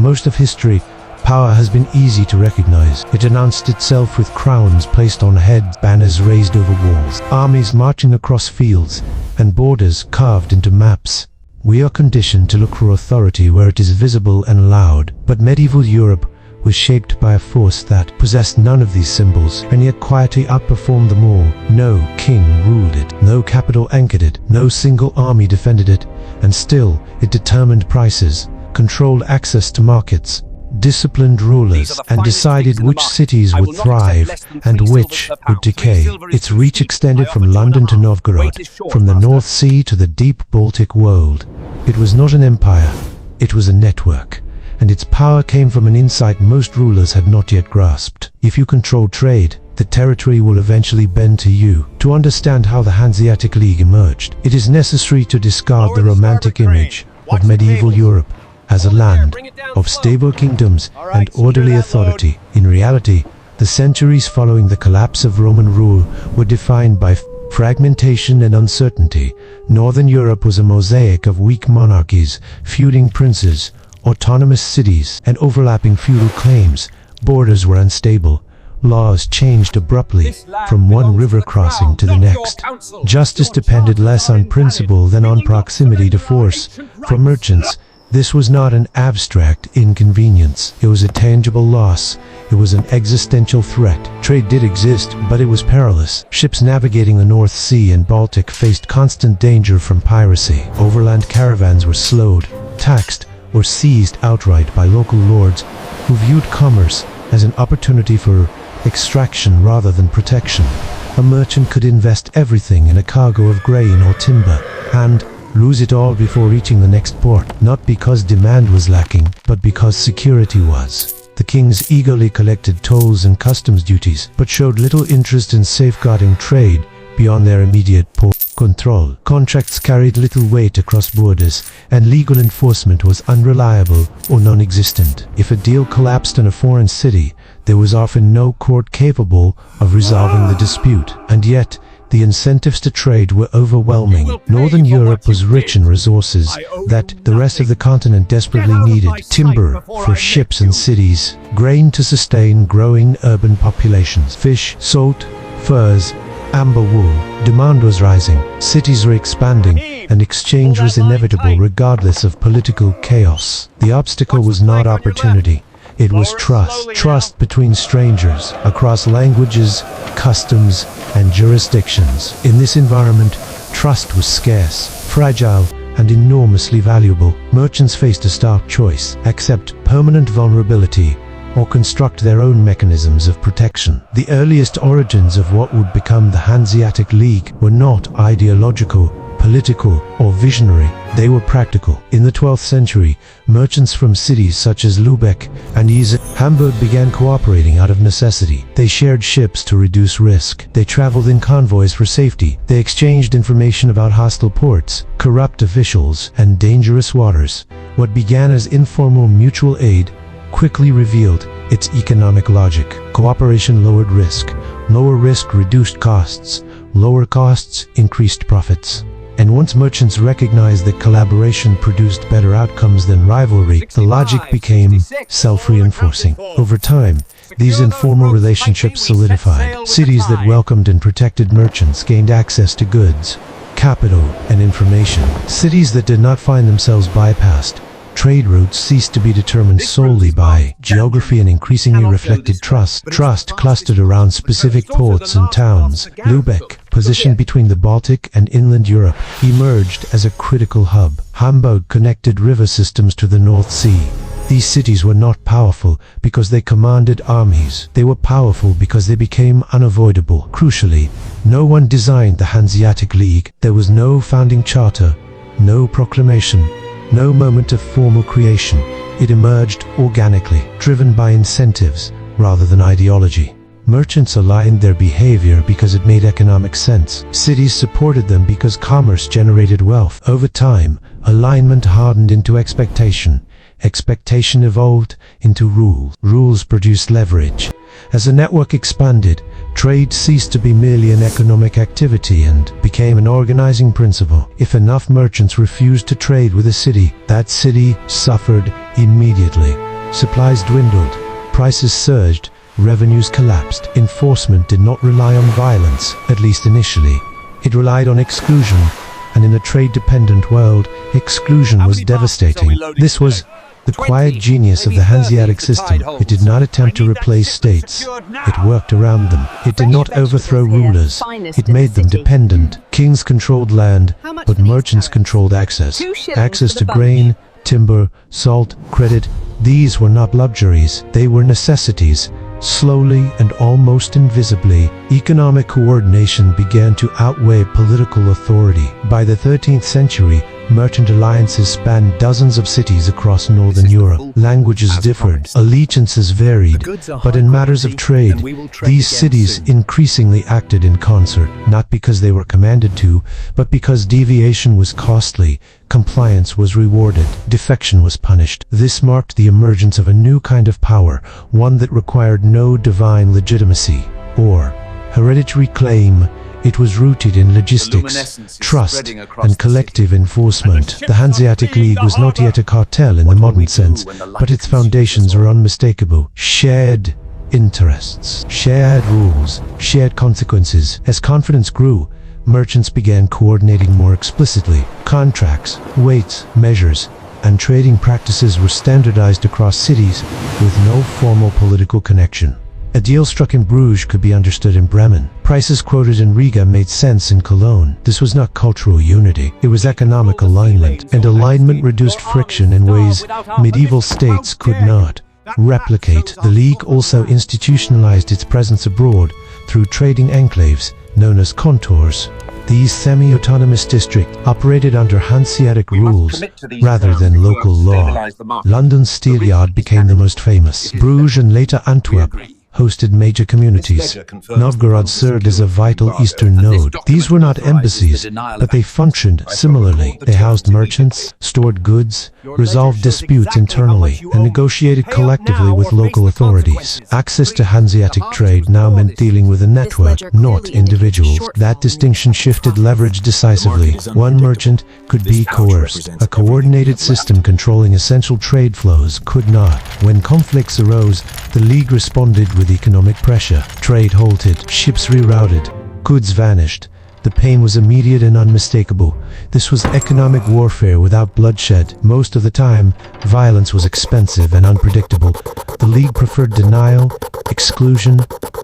most of history, power has been easy to recognize. It announced itself with crowns placed on heads, banners raised over walls, armies marching across fields, and borders carved into maps. We are conditioned to look for authority where it is visible and loud, but medieval Europe was shaped by a force that possessed none of these symbols, and yet quietly outperformed them all. No king ruled it, no capital anchored it, no single army defended it, and still it determined prices, controlled access to markets, disciplined rulers, and decided which cities would thrive and which would decay. Its reach extended from London to Novgorod, from the North Sea to the deep Baltic world. It was not an empire, it was a network, and its power came from an insight most rulers had not yet grasped. If you control trade, the territory will eventually bend to you. To understand how the Hanseatic League emerged, it is necessary to discard the romantic image of medieval Europe as a land of stable kingdoms and orderly authority. In reality, the centuries following the collapse of Roman rule were defined by fragmentation and uncertainty. Northern Europe was a mosaic of weak monarchies, feuding princes, autonomous cities, and overlapping feudal claims. Borders were unstable. Laws changed abruptly from one river crossing to the next. Justice depended less on principle than on proximity to force. For merchants, this was not an abstract inconvenience. It was a tangible loss. It was an existential threat. Trade did exist, but it was perilous. Ships navigating the North Sea and Baltic faced constant danger from piracy. Overland caravans were slowed, taxed, or seized outright by local lords who viewed commerce as an opportunity for extraction rather than protection. A merchant could invest everything in a cargo of grain or timber and lose it all before reaching the next port, not because demand was lacking, but because security was. The kings eagerly collected tolls and customs duties, but showed little interest in safeguarding trade beyond their immediate port control. Contracts carried little weight across borders, and legal enforcement was unreliable or non-existent. If a deal collapsed in a foreign city, there was often no court capable of resolving the dispute, and yet the incentives to trade were overwhelming. Northern Europe was rich in resources that the rest of the continent desperately needed: timber for ships and cities, grain to sustain growing urban populations, fish, salt, furs, amber wool. Demand was rising, cities were expanding, and exchange was inevitable regardless of political chaos. The obstacle was not opportunity. It was trust. Trust between strangers, across languages, customs, and jurisdictions. In this environment, trust was scarce, fragile, and enormously valuable. Merchants faced a stark choice: accept permanent vulnerability or construct their own mechanisms of protection. The earliest origins of what would become the Hanseatic League were not ideological, political, or visionary. They were practical. In the 12th century, merchants from cities such as Lübeck and Hamburg began cooperating out of necessity. They shared ships to reduce risk. They traveled in convoys for safety. They exchanged information about hostile ports, corrupt officials, and dangerous waters. What began as informal mutual aid quickly revealed its economic logic. Cooperation lowered risk. Lower risk reduced costs. Lower costs increased profits. And once merchants recognized that collaboration produced better outcomes than rivalry, the logic became self-reinforcing. Over time, these informal relationships solidified. Cities that welcomed and protected merchants gained access to goods, capital, and information. Cities that did not find themselves bypassed, trade routes ceased to be determined solely by geography and increasingly reflected trust. Trust clustered around specific ports and towns. Lübeck, positioned between the Baltic and inland Europe, emerged as a critical hub. Hamburg connected river systems to the North Sea. These cities were not powerful because they commanded armies. They were powerful because they became unavoidable. Crucially, no one designed the Hanseatic League. There was no founding charter, no proclamation, no moment of formal creation. It emerged organically, driven by incentives rather than ideology. Merchants aligned their behavior because it made economic sense. Cities supported them because commerce generated wealth. Over time, alignment hardened into expectation. Expectation evolved into rules. Rules produced leverage. As the network expanded, Trade ceased to be merely an economic activity and became an organizing principle. If enough merchants refused to trade with a city, that city suffered immediately. Supplies dwindled, prices surged, revenues collapsed. Enforcement did not rely on violence, at least initially. It relied on exclusion, and in a trade-dependent world, exclusion was devastating. This was the quiet genius of the Hanseatic system. It did not attempt to replace states. It worked around them. It did not overthrow rulers. It made them dependent. Kings controlled land, but merchants controlled access. Access to grain, timber, salt, credit. These were not luxuries. They were necessities. Slowly and almost invisibly, economic coordination began to outweigh political authority. By the 13th century, merchant alliances spanned dozens of cities across northern Europe. Languages differed, allegiances varied, but in matters of trade, these cities increasingly acted in concert, not because they were commanded to, but because deviation was costly, compliance was rewarded, defection was punished. This marked the emergence of a new kind of power, one that required no divine legitimacy or hereditary claim. It was rooted in logistics, trust, and collective enforcement. The Hanseatic League was not yet a cartel in the modern sense, but its foundations were unmistakable. Shared interests, shared rules, shared consequences. As confidence grew, merchants began coordinating more explicitly. Contracts, weights, measures, and trading practices were standardized across cities with no formal political connection. A deal struck in Bruges could be understood in Bremen. Prices quoted in Riga made sense in Cologne. This was not cultural unity, it was economic alignment, and alignment reduced friction in ways medieval states could not replicate. The League also institutionalized its presence abroad through trading enclaves known as contours. These semi-autonomous districts operated under Hanseatic rules rather than local law. London's Steelyard became the most famous. Bruges and later Antwerp hosted major communities. Novgorod served as a vital eastern node. These were not embassies, but they functioned similarly. They housed merchants, stored goods, resolved disputes internally, and negotiated collectively with local authorities. Access to Hanseatic trade now meant dealing with a network, not individuals. That distinction shifted leverage decisively. One merchant could be coerced. A coordinated system controlling essential trade flows could not. When conflicts arose, the League responded with economic pressure. Trade halted, ships rerouted, goods vanished. The pain was immediate and unmistakable. This was economic warfare without bloodshed. Most of the time, violence was expensive and unpredictable. The League preferred denial, exclusion,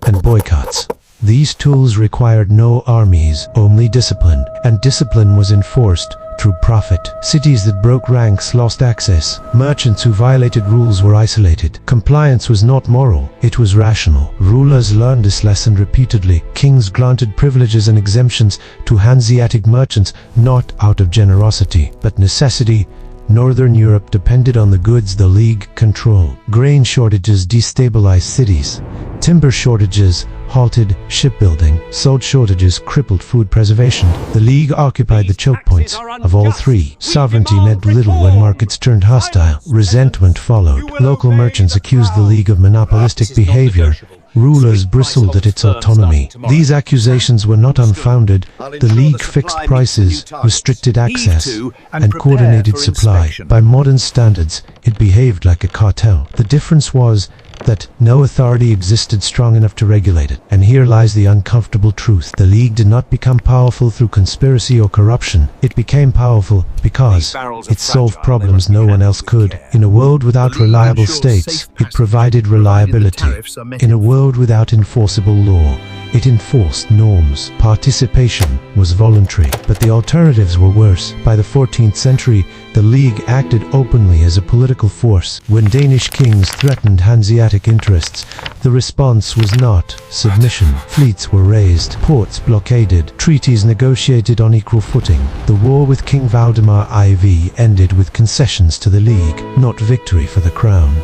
and boycotts. These tools required no armies, only discipline, and discipline was enforced through profit. Cities that broke ranks lost access. Merchants who violated rules were isolated. Compliance was not moral, it was rational. Rulers learned this lesson repeatedly. Kings granted privileges and exemptions to Hanseatic merchants not out of generosity, but necessity. Northern Europe depended on the goods the League controlled. Grain shortages destabilized cities. Timber shortages halted shipbuilding. Salt shortages crippled food preservation. The League occupied the choke points of all three. Sovereignty meant little when markets turned hostile. Resentment followed. Local merchants accused the League of monopolistic behavior. Rulers bristled at its autonomy. These accusations were not unfounded. The League fixed prices, restricted access, and coordinated supply. By modern standards, it behaved like a cartel. The difference was that no authority existed strong enough to regulate it. And here lies the uncomfortable truth. The League did not become powerful through conspiracy or corruption. It became powerful because it solved problems no one else could. In a world without reliable states, it provided reliability. In a world without enforceable law, it enforced norms. Participation was voluntary, but the alternatives were worse. By the 14th century, the League acted openly as a political force. When Danish kings threatened Hanseatic interests, the response was not submission. Fleets were raised, ports blockaded, treaties negotiated on equal footing. The war with King Valdemar IV ended with concessions to the League, not victory for the crown.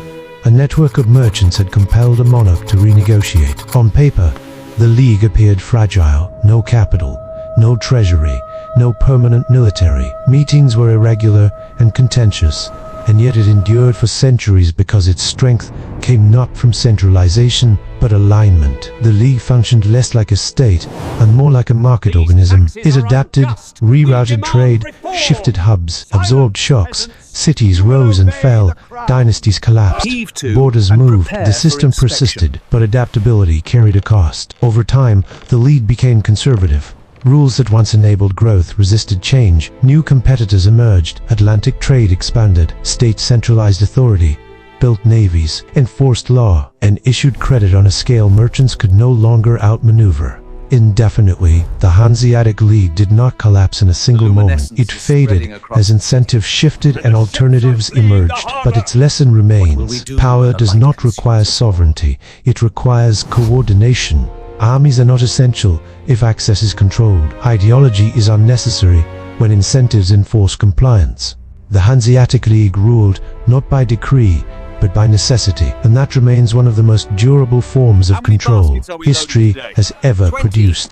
A network of merchants had compelled a monarch to renegotiate. On paper, the League appeared fragile. No capital, no treasury, no permanent military. Meetings were irregular and contentious, and yet it endured for centuries because its strength came not from centralization, but alignment. The League functioned less like a state and more like a market organism. It adapted, rerouted trade, shifted hubs, absorbed shocks. Cities rose and fell, dynasties collapsed, borders moved. The system persisted, but adaptability carried a cost. Over time, the League became conservative. Rules that once enabled growth resisted change. New competitors emerged. Atlantic trade expanded. States centralized authority, built navies, enforced law, and issued credit on a scale merchants could no longer outmaneuver. Indefinitely, the Hanseatic League did not collapse in a single moment. It faded as incentives shifted and alternatives emerged. But its lesson remains. Power does not require sovereignty. It requires coordination. Armies are not essential if access is controlled. Ideology is unnecessary when incentives enforce compliance. The Hanseatic League ruled not by decree, but by necessity, and that remains one of the most durable forms of control history has ever produced.